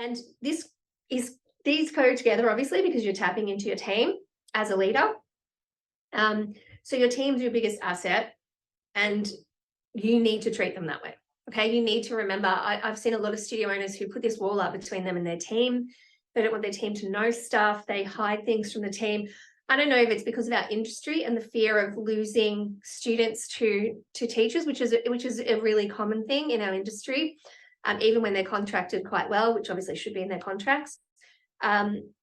And these go together, obviously, because you're tapping into your team as a leader. So your team's your biggest asset, and you need to treat them that way. Okay, you need to remember, I've seen a lot of studio owners who put this wall up between them and their team. They don't want their team to know stuff. They hide things from the team. I don't know if it's because of our industry and the fear of losing students to teachers, which is a really common thing in our industry, even when they're contracted quite well, which obviously should be in their contracts.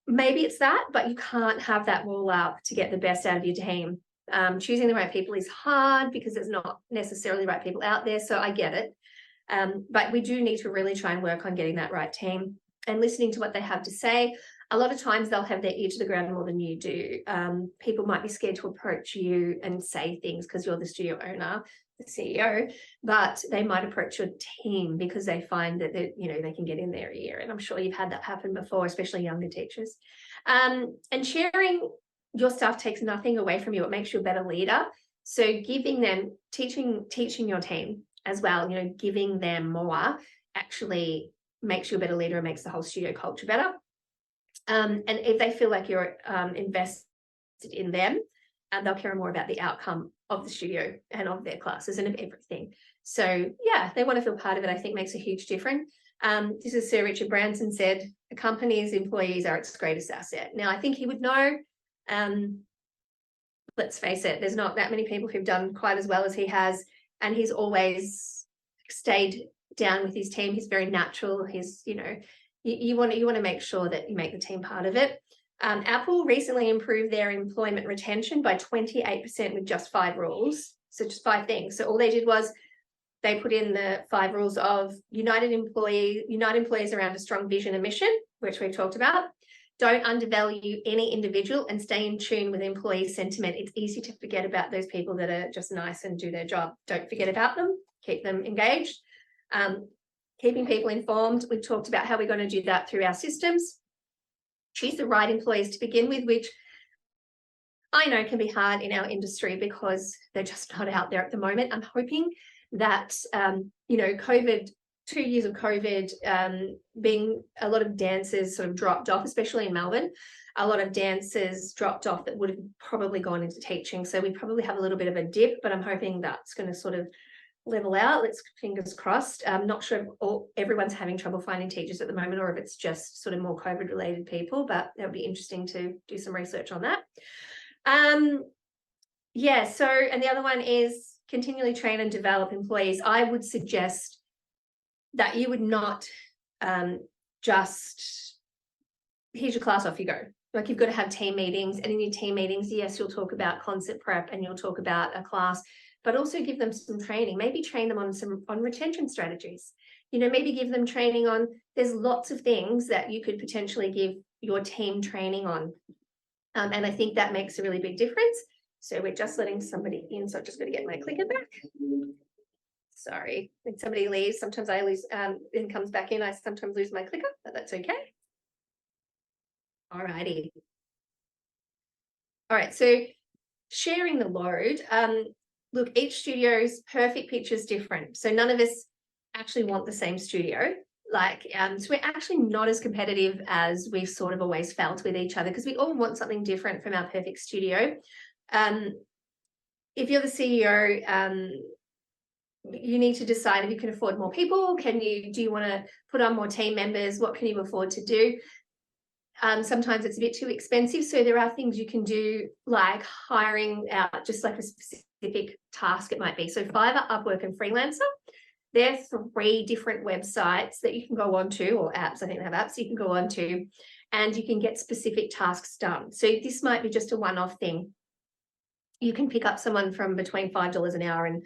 Maybe it's that, but you can't have that wall up to get the best out of your team. Choosing the right people is hard because there's not necessarily the right people out there, so I get it. But we do need to really try and work on getting that right team and listening to what they have to say. A lot of times they'll have their ear to the ground more than you do. People might be scared to approach you and say things because you're the studio owner, the CEO, but they might approach your team because they find that they can get in their ear. And I'm sure you've had that happen before, especially younger teachers. And sharing your stuff takes nothing away from you. It makes you a better leader. So giving them, teaching your team as well, giving them more actually makes you a better leader and makes the whole studio culture better. And if they feel like you're invested in them, they'll care more about the outcome of the studio and of their classes and of everything. So yeah, they want to feel part of it, I think makes a huge difference. This is Sir Richard Branson said, a company's employees are its greatest asset. Now, I think he would know, let's face it, there's not that many people who've done quite as well as he has. And he's always stayed down with his team. He's very natural. He's, you want to make sure that you make the team part of it. Apple recently improved their employment retention by 28% with just 5 rules. So just 5 things. So all they did was they put in the 5 rules of unite employees around a strong vision and mission, which we've talked about. Don't undervalue any individual and stay in tune with employee sentiment. It's easy to forget about those people that are just nice and do their job. Don't forget about them. Keep them engaged. Keeping people informed. We've talked about how we're going to do that through our systems. Choose the right employees to begin with, which I know can be hard in our industry because they're just not out there at the moment. I'm hoping that, COVID, 2 years of COVID, being a lot of dancers sort of dropped off, especially in Melbourne, a lot of dancers dropped off that would have probably gone into teaching. So we probably have a little bit of a dip, but I'm hoping that's going to sort of level out. Let's fingers crossed. I'm not sure if everyone's having trouble finding teachers at the moment or if it's just sort of more COVID related people, but that would be interesting to do some research on that. And the other one is continually train and develop employees. I would suggest that you would not just, here's your class, off you go. Like, you've got to have team meetings, and in your team meetings, yes, you'll talk about concept prep and you'll talk about a class, but also give them some training. Maybe train them on retention strategies. Maybe give them training on, there's lots of things that you could potentially give your team training on. And I think that makes a really big difference. So we're just letting somebody in, so I've just got to get my clicker back. Sorry, when somebody leaves, sometimes I lose, and comes back in, I sometimes lose my clicker, but that's okay. All righty. All right, so sharing the load. Look, each studio's perfect pitch is different. So none of us actually want the same studio. So we're actually not as competitive as we've sort of always felt with each other, because we all want something different from our perfect studio. If you're the CEO, you need to decide if you can afford more people. Do you want to put on more team members? What can you afford to do? Sometimes it's a bit too expensive. So there are things you can do, like hiring out just like a specific task it might be. So Fiverr, Upwork, and Freelancer, they're 3 different websites that you can go on to, or apps. I think they have apps you can go on to, and you can get specific tasks done. So this might be just a one-off thing. You can pick up someone from between $5 an hour and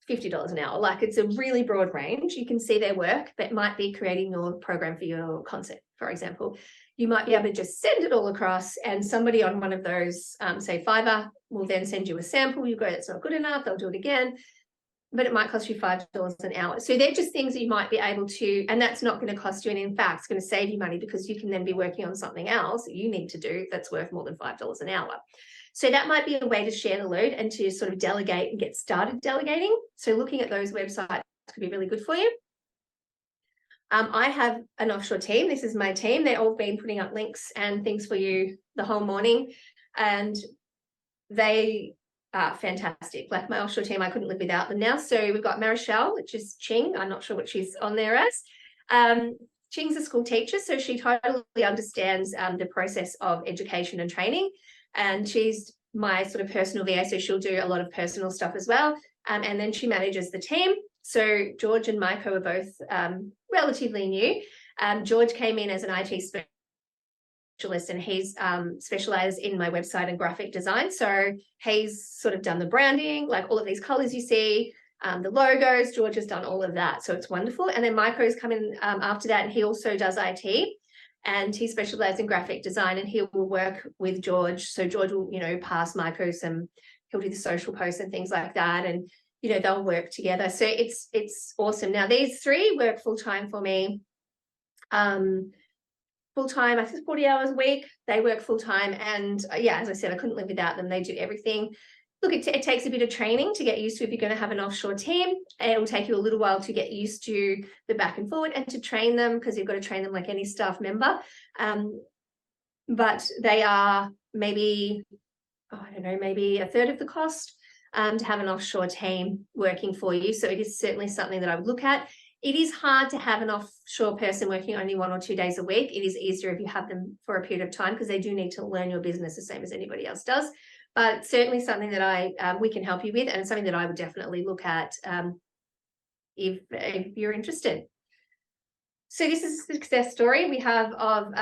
$50 an hour. Like, it's a really broad range. You can see their work. That might be creating your program for your concept, for example. You might be able to just send it all across, and somebody on one of those, say Fiverr, will then send you a sample. You go, that's not good enough. They'll do it again, but it might cost you $5 an hour. So they're just things that you might be able to, and that's not going to cost you. And in fact, it's going to save you money, because you can then be working on something else that you need to do that's worth more than $5 an hour. So that might be a way to share the load and to sort of delegate and get started delegating. So looking at those websites could be really good for you. I have an offshore team. This is my team. They've all been putting up links and things for you the whole morning, and they are fantastic. Like my offshore team, I couldn't live without them now. So we've got Marichelle, which is Ching. I'm not sure what she's on there as. Ching's a school teacher, so she totally understands the process of education and training, and she's my sort of personal VA, so she'll do a lot of personal stuff as well, and then she manages the team. So George and Maiko are both relatively new. George came in as an IT specialist, and he's specialized in my website and graphic design. So he's sort of done the branding, like all of these colors you see, the logos. George has done all of that, so it's wonderful. And then Maiko's come in after that, and he also does IT, and he specializes in graphic design, and he will work with George. So George will, pass Maiko some, he'll do the social posts and things like that, and they'll work together. So it's awesome. Now these three work full-time for me. Full-time, I think 40 hours a week. They work full-time, and yeah, as I said, I couldn't live without them. They do everything. Look, it takes a bit of training to get used to if you're going to have an offshore team. It will take you a little while to get used to the back and forward and to train them, because you've got to train them like any staff member. But they are maybe, I don't know, maybe a third of the cost to have an offshore team working for you. So it is certainly something that I would look at. It is hard to have an offshore person working only 1 or 2 days a week. It is easier if you have them for a period of time, because they do need to learn your business the same as anybody else does. But certainly something that we can help you with, and something that I would definitely look at if you're interested. So this is a success story we have of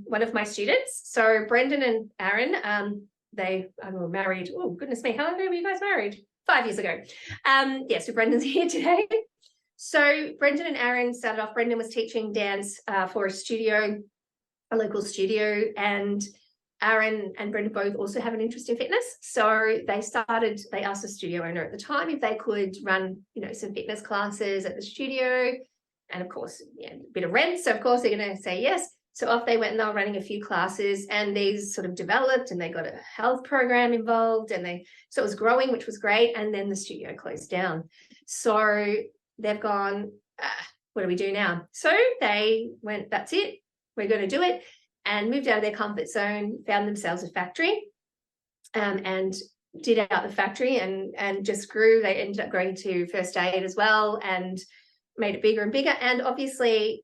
one of my students. So Brendan and Aaron, they were married. Oh, goodness me. How long ago were you guys married? 5 years ago. Yeah, so Brendan's here today. So Brendan and Aaron started off, Brendan was teaching dance for a local studio, and Aaron and Brendan both also have an interest in fitness. So they asked the studio owner at the time if they could run, some fitness classes at the studio. And of course, a bit of rent. So of course they're going to say yes. So off they went, and they were running a few classes, and these sort of developed, and they got a health program involved, and so it was growing, which was great. And then the studio closed down. So they've gone, what do we do now? So they went, that's it, we're going to do it, and moved out of their comfort zone, found themselves a factory, and did out the factory and just grew. They ended up growing to first aid as well, and made it bigger and bigger. And obviously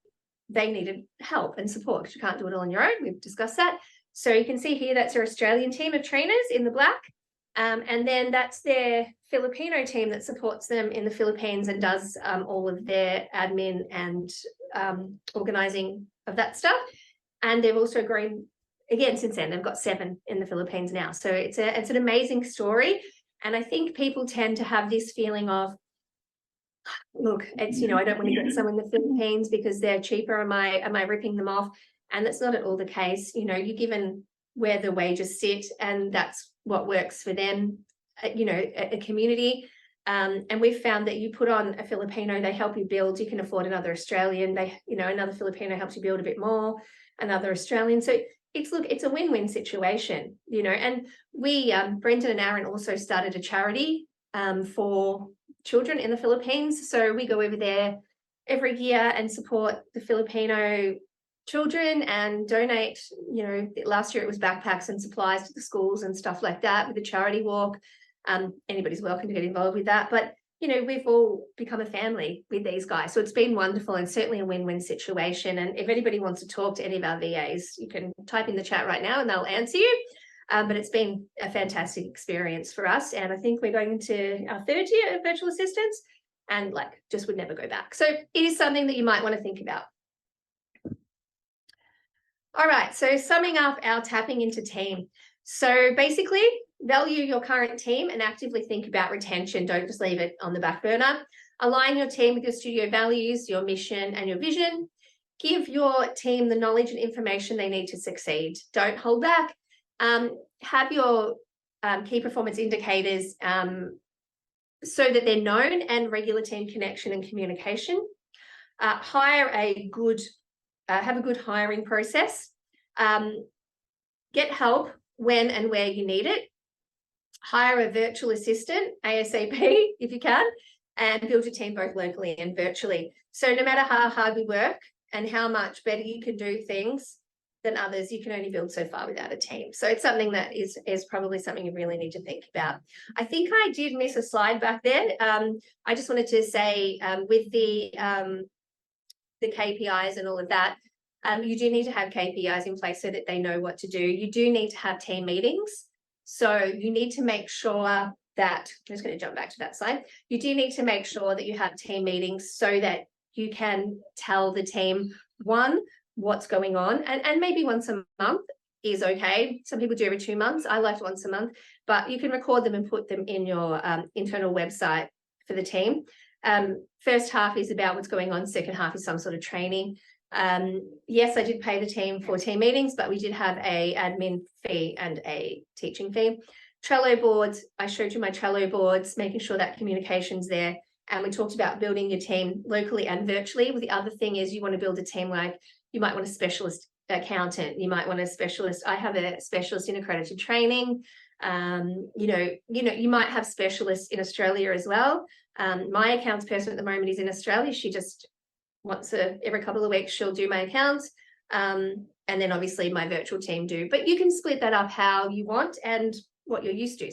they needed help and support, because you can't do it all on your own. We've discussed that. So you can see here, that's our Australian team of trainers in the black. And then that's their Filipino team that supports them in the Philippines and does all of their admin and organizing of that stuff. And they've also grown again since then. They've got 7 in the Philippines now. So it's an amazing story. And I think people tend to have this feeling of, look, it's, I don't want to get some in the Philippines because they're cheaper. Am I ripping them off? And that's not at all the case. You're given where the wages sit, and that's what works for them, a community. And we've found that you put on a Filipino, they help you build. You can afford another Australian. Another Filipino helps you build a bit more, another Australian. So it's a win-win situation, and we, Brendan and Aaron also started a charity for children in the Philippines. So we go over there every year and support the Filipino children and donate, last year it was backpacks and supplies to the schools and stuff like that with the charity walk. Anybody's welcome to get involved with that. But, we've all become a family with these guys. So it's been wonderful, and certainly a win-win situation. And if anybody wants to talk to any of our VAs, you can type in the chat right now and they'll answer you. But it's been a fantastic experience for us. And I think we're going into our 3rd year of virtual assistants, and just would never go back. So it is something that you might want to think about. All right, so summing up our tapping into team. So basically, value your current team and actively think about retention. Don't just leave it on the back burner. Align your team with your studio values, your mission, and your vision. Give your team the knowledge and information they need to succeed. Don't hold back. Have your key performance indicators so that they're known, and regular team connection and communication. Have a good hiring process. Get help when and where you need it. Hire a virtual assistant ASAP if you can, and build your team both locally and virtually. So no matter how hard we work and how much better you can do things than others, you can only build so far without a team. So it's something that is probably something you really need to think about. I think I did miss a slide back there. I just wanted to say with the KPIs and all of that, you do need to have KPIs in place so that they know what to do. You do need to have team meetings. So you need to make sure that, I'm just going to jump back to that slide. You do need to make sure that you have team meetings so that you can tell the team, one, what's going on, and maybe once a month is okay. Some people do every 2 months. I like once a month, but you can record them and put them in your internal website for the team. First half is about what's going on. Second half is some sort of training. Yes, I did pay the team for team meetings, but we did have a admin fee and a teaching fee. Trello boards, I showed you my Trello boards, making sure that communication's there. And we talked about building your team locally and virtually. Well, the other thing is you want to build a team like you might want a specialist accountant. You might want a specialist. I have a specialist in accredited training. You might have specialists in Australia as well. My accounts person at the moment is in Australia. She just every couple of weeks she'll do my accounts. And then obviously my virtual team do. But you can split that up how you want and what you're used to.